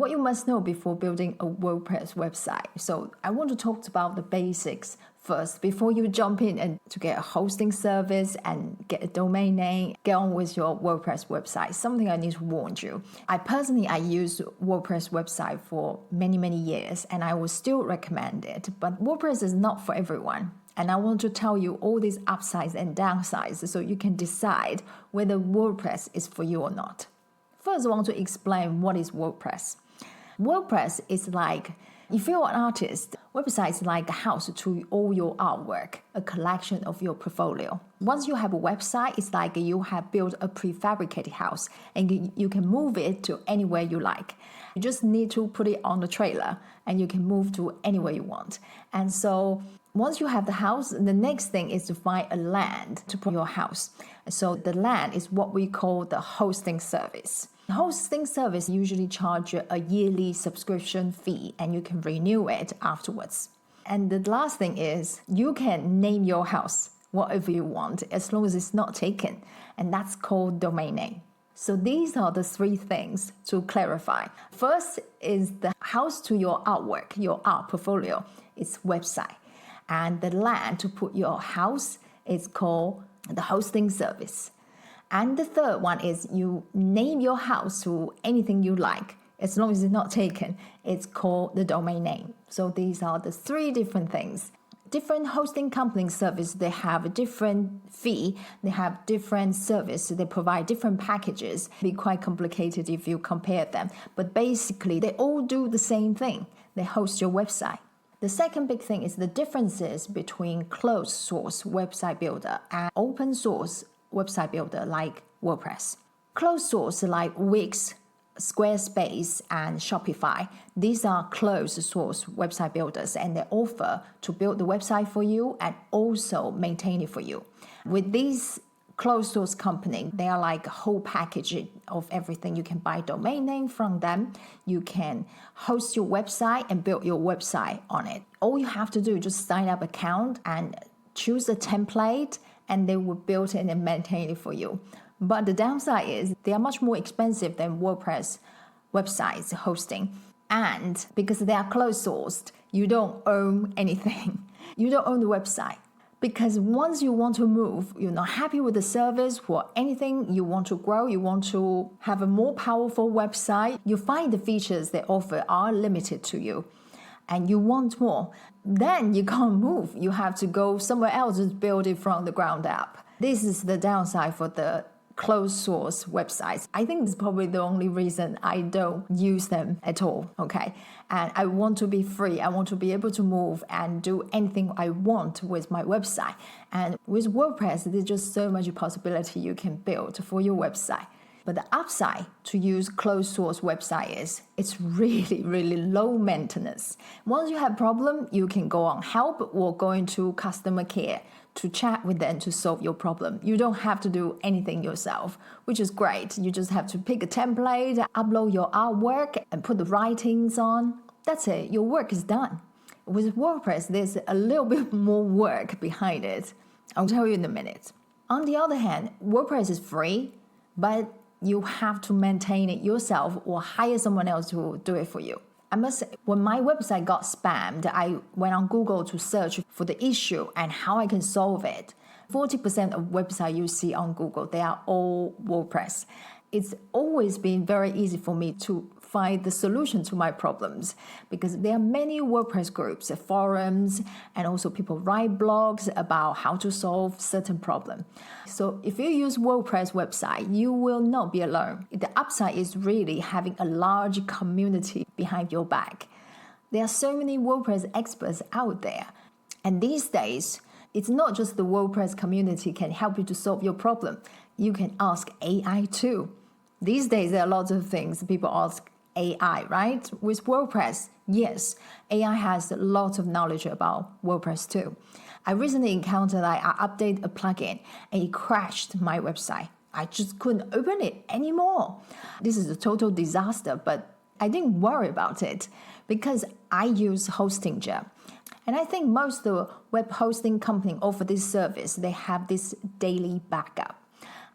what you must know before building a WordPress website. So I want to talk about the basics first before you jump in and to get a hosting service and get a domain name, get on with your WordPress website. Something I need to warn you. I use WordPress website for many years and I would still recommend it, but WordPress is not for everyone. And I want to tell you all these upsides and downsides so you can decide whether WordPress is for you or not. First, I want to explain what is WordPress. WordPress is like, if you're an artist, website is like a house to all your artwork, a collection of your portfolio. Once you have a website, it's like you have built a prefabricated house and you can move it to anywhere you like. You just need to put it on the trailer and you can move to anywhere you want. And so once you have the house, the next thing is to find a land to put your house. So the land is what we call the hosting service. The hosting service usually charge a yearly subscription fee and you can renew it afterwards. And the last thing is you can name your house whatever you want as long as it's not taken. And that's called domain name. So these are the three things to clarify. First is the house to your artwork, your art portfolio. It's website. And the land to put your house is called the hosting service. And the third one is you name your house to anything you like. As long as it's not taken, it's called the domain name. So these are the three different things. Different hosting company service, they have a different fee, they have different service, they provide different packages. It'll be quite complicated if you compare them. But basically, they all do the same thing. They host your website. The second big thing is the differences between closed source website builder and open source website builder like WordPress. Closed source like Wix, Squarespace, and Shopify. These are closed source website builders and they offer to build the website for you and also maintain it for you. With these closed source company, they are like a whole package of everything. You can buy domain name from them. You can host your website and build your website on it. All you have to do is just sign up account and choose a template and they will build it and maintain it for you. But the downside is they are much more expensive than WordPress websites hosting. And because they are closed sourced, you don't own anything. You don't own the website. Because once you want to move, you're not happy with the service or anything, you want to grow, you want to have a more powerful website, you find the features they offer are limited to you and you want more, then you can't move. You have to go somewhere else to build it from the ground up. This is the downside for the closed source websites. I think it's probably the only reason I don't use them at all, okay? And I want to be free. I want to be able to move and do anything I want with my website. And with WordPress, there's just so much possibility you can build for your website. But the upside to use closed source website is it's really low maintenance. Once you have a problem, you can go on help or go into customer care to chat with them to solve your problem. You don't have to do anything yourself, which is great. You just have to pick a template, upload your artwork, and put the writings on. That's it. Your work is done. With WordPress, there's a little bit more work behind it. I'll tell you in a minute. On the other hand, WordPress is free, but you have to maintain it yourself or hire someone else to do it for you. I must say, when my website got spammed, I went on Google to search for the issue and how I can solve it. 40% of websites you see on Google, they are all WordPress. It's always been very easy for me to find the solution to my problems because there are many WordPress groups, forums, and also people write blogs about how to solve certain problem. So if you use WordPress website, you will not be alone. The upside is really having a large community behind your back. There are so many WordPress experts out there. And these days, it's not just the WordPress community can help you to solve your problem. You can ask AI too. These days, there are lots of things people ask AI, right? With WordPress, yes, AI has lots of knowledge about WordPress too. I recently encountered I updated a plugin and it crashed my website. I just couldn't open it anymore. This is a total disaster, but I didn't worry about it because I use Hostinger. And I think most of the web hosting companies offer this service. They have this daily backup.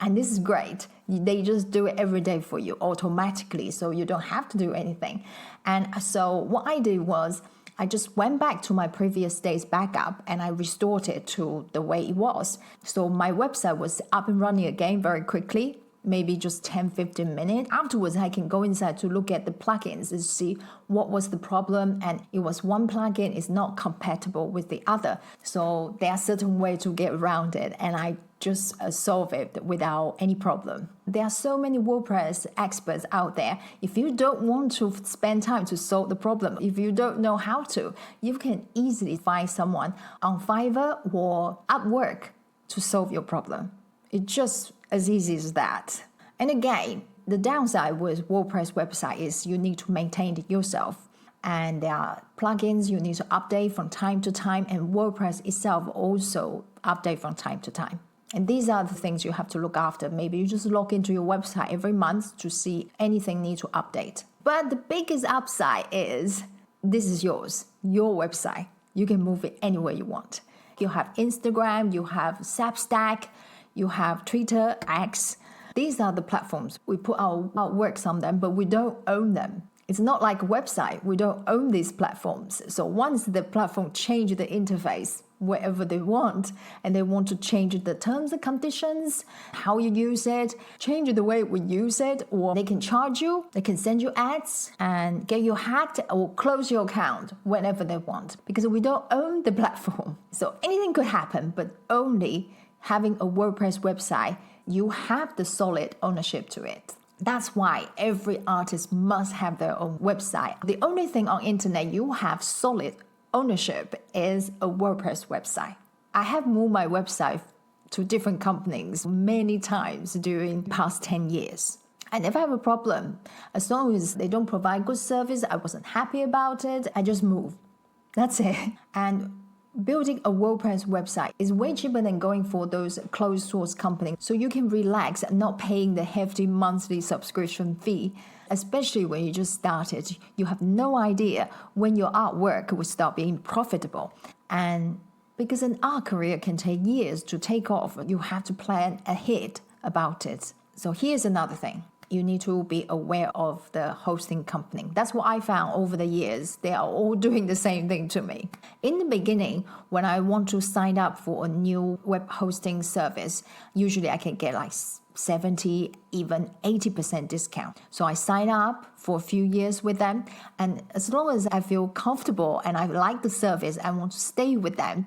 And this is great. They just do it every day for you automatically, so you don't have to do anything. And so what I did was I just went back to my previous day's backup and I restored it to the way it was. So my website was up and running again very quickly, maybe just 10-15 minutes. Afterwards, I can go inside to look at the plugins and see what was the problem. And it was one plugin is not compatible with the other. So there are certain ways to get around it. And I just solve it without any problem. There are so many WordPress experts out there. If you don't want to spend time to solve the problem, if you don't know how to, you can easily find someone on Fiverr or Upwork to solve your problem. It's just as easy as that. And again, the downside with WordPress website is you need to maintain it yourself. And there are plugins you need to update from time to time, and WordPress itself also update from time to time. And these are the things you have to look after. Maybe you just log into your website every month to see anything need to update. But the biggest upside is this is yours, your website. You can move it anywhere you want. You have Instagram, you have Substack, you have Twitter, X. These are the platforms. We put our works on them, but we don't own them. It's not like a website. We don't own these platforms. So once the platform change the interface, wherever they want, and they want to change the terms and conditions, how you use it, change the way we use it, or they can charge you, they can send you ads and get you hacked or close your account whenever they want, because we don't own the platform. So anything could happen, but only having a WordPress website, you have the solid ownership to it. That's why every artist must have their own website. The only thing on internet you have solid ownership is a WordPress website. I have moved my website to different companies many times during the past 10 years. I never have a problem. As long as they don't provide good service, I wasn't happy about it, I just move. That's it. And building a WordPress website is way cheaper than going for those closed source companies. So you can relax not paying the hefty monthly subscription fee. Especially when you just started, you have no idea when your artwork will start being profitable. And because an art career can take years to take off, you have to plan ahead about it. So here's another thing. You need to be aware of the hosting company. That's what I found over the years. They are all doing the same thing to me. In the beginning, when I want to sign up for a new web hosting service, usually I can get like 70, even 80% discount. So I sign up for a few years with them. And as long as I feel comfortable and I like the service, I want to stay with them,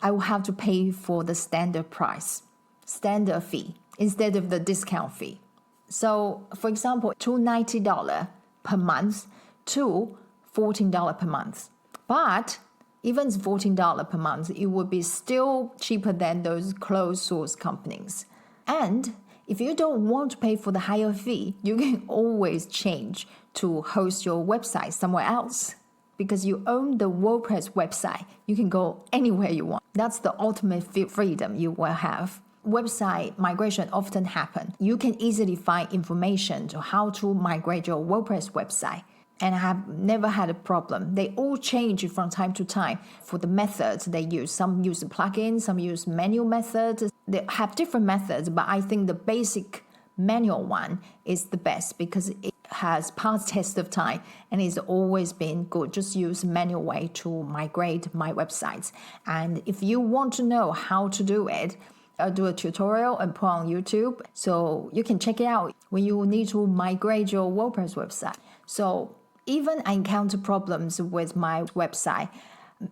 I will have to pay for the standard price, standard fee, instead of the discount fee. So, for example, $290 per month to $14 per month. But even $14 per month, it would be still cheaper than those closed source companies. And if you don't want to pay for the higher fee, you can always change to host your website somewhere else. Because you own the WordPress website, you can go anywhere you want. That's the ultimate freedom you will have. Website migration often happen. You can easily find information to how to migrate your WordPress website. And I have never had a problem. They all change from time to time for the methods they use. Some use plugins, some use manual methods. They have different methods, but I think the basic manual one is the best because it has passed test of time and it's always been good. Just use manual way to migrate my websites. And if you want to know how to do it, I'll do a tutorial and put on YouTube, so you can check it out when you need to migrate your WordPress website. So even I encounter problems with my website,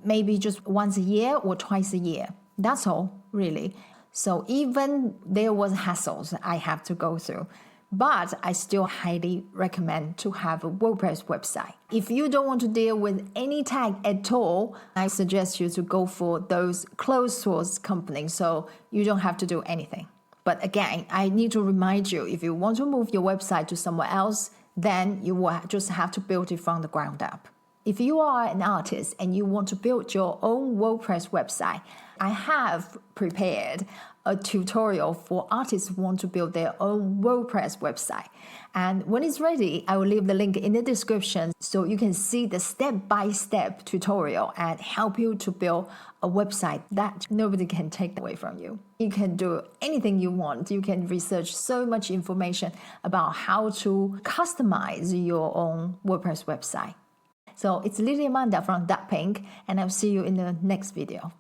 maybe just once a year or twice a year. That's all, really. So even there was hassles I have to go through, but I still highly recommend to have a WordPress website. If you don't want to deal with any tag at all, I suggest you to go for those closed source companies so you don't have to do anything. But again, I need to remind you, if you want to move your website to somewhere else, then you will just have to build it from the ground up. If you are an artist and you want to build your own WordPress website, I have prepared a tutorial for artists who want to build their own WordPress website. And when it's ready, I will leave the link in the description so you can see the step-by-step tutorial and help you to build a website that nobody can take away from you. You can do anything you want. You can research so much information about how to customize your own WordPress website. So it's Lily Amanda from Dark Pink, and I'll see you in the next video.